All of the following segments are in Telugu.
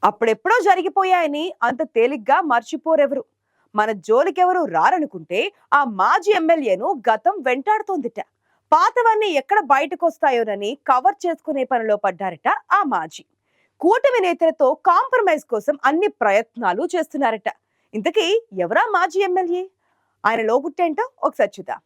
అప్పుడెప్పుడో జరిగిపోయాయని అంత తేలిగ్గా మర్చిపోరెవరు. మన జోలికెవరు రారనుకుంటే ఆ మాజీ ఎమ్మెల్యేను గతం వెంటాడుతోందిట. పాతవన్నీ ఎక్కడ బయటకొస్తాయోనని కవర్ చేసుకునే పనిలో పడ్డారట ఆ మాజీ. కూటమి నేతలతో కాంప్రమైజ్ కోసం అన్ని ప్రయత్నాలు చేస్తున్నారట. ఇంతకీ ఎవరా మాజీ ఎమ్మెల్యే? ఆయన లోగుట్టేంటో ఒకసారి చూద్దాం.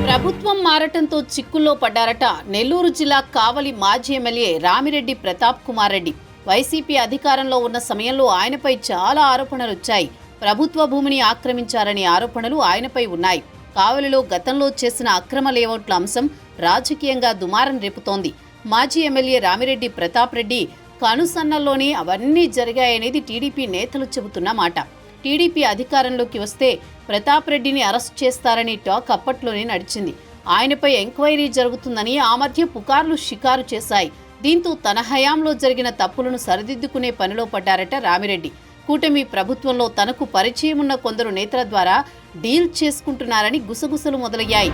ప్రభుత్వం మారటంతో చిక్కుల్లో పడ్డారట నెల్లూరు జిల్లా కావలి మాజీ ఎమ్మెల్యే రామిరెడ్డి ప్రతాప్ కుమార్ రెడ్డి. వైసీపీ అధికారంలో ఉన్న సమయంలో ఆయనపై చాలా ఆరోపణలు వచ్చాయి. ప్రభుత్వ భూమిని ఆక్రమించారనే ఆరోపణలు ఆయనపై ఉన్నాయి. కావలిలో గతంలో చేసిన అక్రమ లేఅవుట్ల అంశం రాజకీయంగా దుమారం రేపుతోంది. మాజీ ఎమ్మెల్యే రామిరెడ్డి ప్రతాప్ రెడ్డి కనుసన్నల్లోనే అవన్నీ జరిగాయనేది టీడీపీ నేతలు చెబుతున్న మాట. టీడీపీ అధికారంలోకి వస్తే ప్రతాప్ రెడ్డిని అరెస్ట్ చేస్తారనే టాక్ అప్పట్లోనే నడిచింది. ఆయనపై ఎంక్వైరీ జరుగుతుందని ఆ మధ్య పుకార్లు షికారు చేశాయి. దీంతో తన హయాంలో జరిగిన తప్పులను సరిదిద్దుకునే పనిలో పడ్డారట రామిరెడ్డి. కూటమి ప్రభుత్వంలో తనకు పరిచయం ఉన్న కొందరు నేతల ద్వారా డీల్ చేసుకుంటున్నారని గుసగుసలు మొదలయ్యాయి.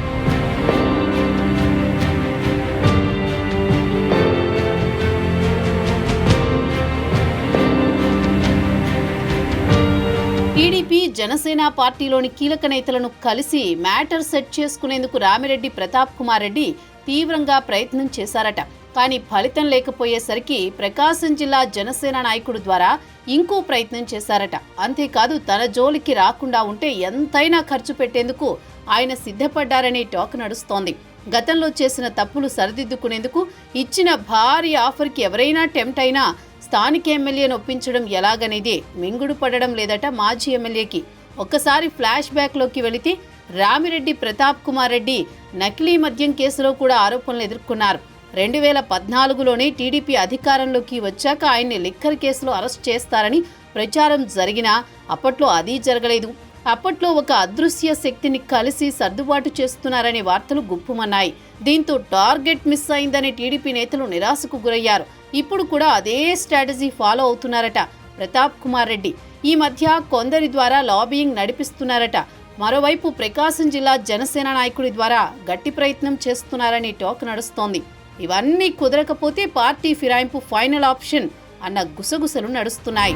టీడీపీ జనసేన పార్టీలోని కీలక నేతలను కలిసి మ్యాటర్ సెట్ చేసుకునేందుకు రామిరెడ్డి ప్రతాప్ కుమార్ రెడ్డి తీవ్రంగా ప్రయత్నం చేశారట. కానీ ఫలితం లేకపోయేసరికి ప్రకాశం జిల్లా జనసేన నాయకుడు ద్వారా ఇంకో ప్రయత్నం చేశారట. అంతేకాదు తన జోలికి రాకుండా ఉంటే ఎంతైనా ఖర్చు పెట్టేందుకు ఆయన సిద్ధపడ్డారనే టాక్ నడుస్తోంది. గతంలో చేసిన తప్పులు సరిదిద్దుకునేందుకు ఇచ్చిన భారీ ఆఫర్కి ఎవరైనా టెంప్ట్ అయినా స్థానిక ఎమ్మెల్యేను ఒప్పించడం ఎలాగనేదే మింగుడు పడడం లేదట మాజీ ఎమ్మెల్యేకి. ఒక్కసారి ఫ్లాష్ బ్యాక్లోకి వెళితే రామిరెడ్డి ప్రతాప్ కుమార్ రెడ్డి నకిలీ మద్యం కేసులో కూడా ఆరోపణలు ఎదుర్కొన్నారు. 2014లోనే టీడీపీ అధికారంలోకి వచ్చాక ఆయన్ని లిక్కర్ కేసులో అరెస్ట్ చేస్తారని ప్రచారం జరిగినా అప్పట్లో అదీ జరగలేదు. అప్పట్లో ఒక అదృశ్య శక్తిని కలిసి సర్దుబాటు చేస్తున్నారనే వార్తలు గుప్పుమన్నాయి. దీంతో టార్గెట్ మిస్ అయిందనే టీడీపీ నేతలు నిరాశకు గురయ్యారు. ఇప్పుడు కూడా అదే స్ట్రాటజీ ఫాలో అవుతున్నారట ప్రతాప్ కుమార్ రెడ్డి. ఈ మధ్య కొందరి ద్వారా లాబియింగ్ నడిపిస్తున్నారట. మరోవైపు ప్రకాశం జిల్లా జనసేన నాయకుడి ద్వారా గట్టి ప్రయత్నం చేస్తున్నారనే టాక్ నడుస్తోంది. ఇవన్నీ కుదరకపోతే పార్టీ ఫిరాయింపు ఫైనల్ ఆప్షన్ అన్న గుసగుసలు నడుస్తున్నాయి.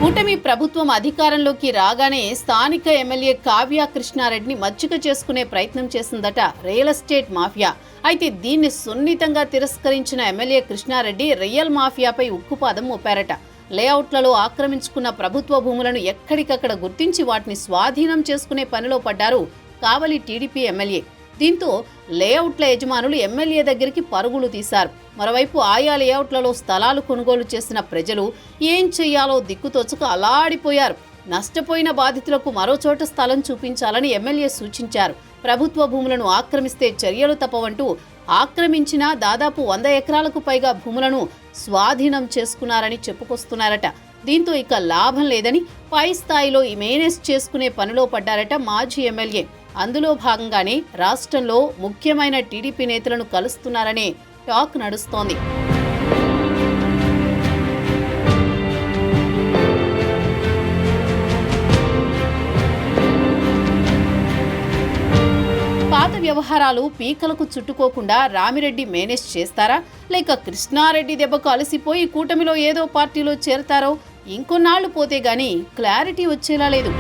కూటమి ప్రభుత్వం అధికారంలోకి రాగానే స్థానిక ఎమ్మెల్యే కావ్య కృష్ణారెడ్డిని మచ్చిక చేసుకునే ప్రయత్నం చేసిందట రియల్ ఎస్టేట్ మాఫియా. అయితే దీన్ని సున్నితంగా తిరస్కరించిన ఎమ్మెల్యే కృష్ణారెడ్డి రియల్ మాఫియాపై ఉక్కుపాదం మోపారట. లేఅవుట్లలో ఆక్రమించుకున్న ప్రభుత్వ భూములను ఎక్కడికక్కడ గుర్తించి వాటిని స్వాధీనం చేసుకునే పనిలో పడ్డారు కావలి టీడీపీ ఎమ్మెల్యే. దీంతో లేఅవుట్ల యజమానులు ఎమ్మెల్యే దగ్గరికి పరుగులు తీశారు. మరోవైపు ఆయా లేఅవుట్లలో స్థలాలు కొనుగోలు చేసిన ప్రజలు ఏం చెయ్యాలో దిక్కుతోచక అలాడిపోయారు. నష్టపోయిన బాధితులకు మరోచోట స్థలం చూపించాలని ఎమ్మెల్యే సూచించారు. ప్రభుత్వ భూములను ఆక్రమిస్తే చర్యలు తప్పవంటూ ఆక్రమించిన దాదాపు 100 ఎకరాలకు పైగా భూములను స్వాధీనం చేసుకున్నారని చెప్పుకొస్తున్నారట. దీంతో ఇక లాభం లేదని పై స్థాయిలో మేనేజ్ చేసుకునే పనిలో పడ్డారట మాజీ ఎమ్మెల్యే. అందులో భాగంగానే రాష్ట్రంలో ముఖ్యమైన టీడీపీ నేతలను కలుస్తున్నారనే టాక్ నడుస్తోంది. పాత వ్యవహారాలు పీకలకు చుట్టుకోకుండా రామిరెడ్డి మేనేజ్ చేస్తారా, లేక కృష్ణారెడ్డి దెబ్బకు అలసిపోయి కూటమిలో ఏదో పార్టీలో చేరతారో ఇంకొన్నాళ్లు పోతే గానీ క్లారిటీ వచ్చేలా లేదు.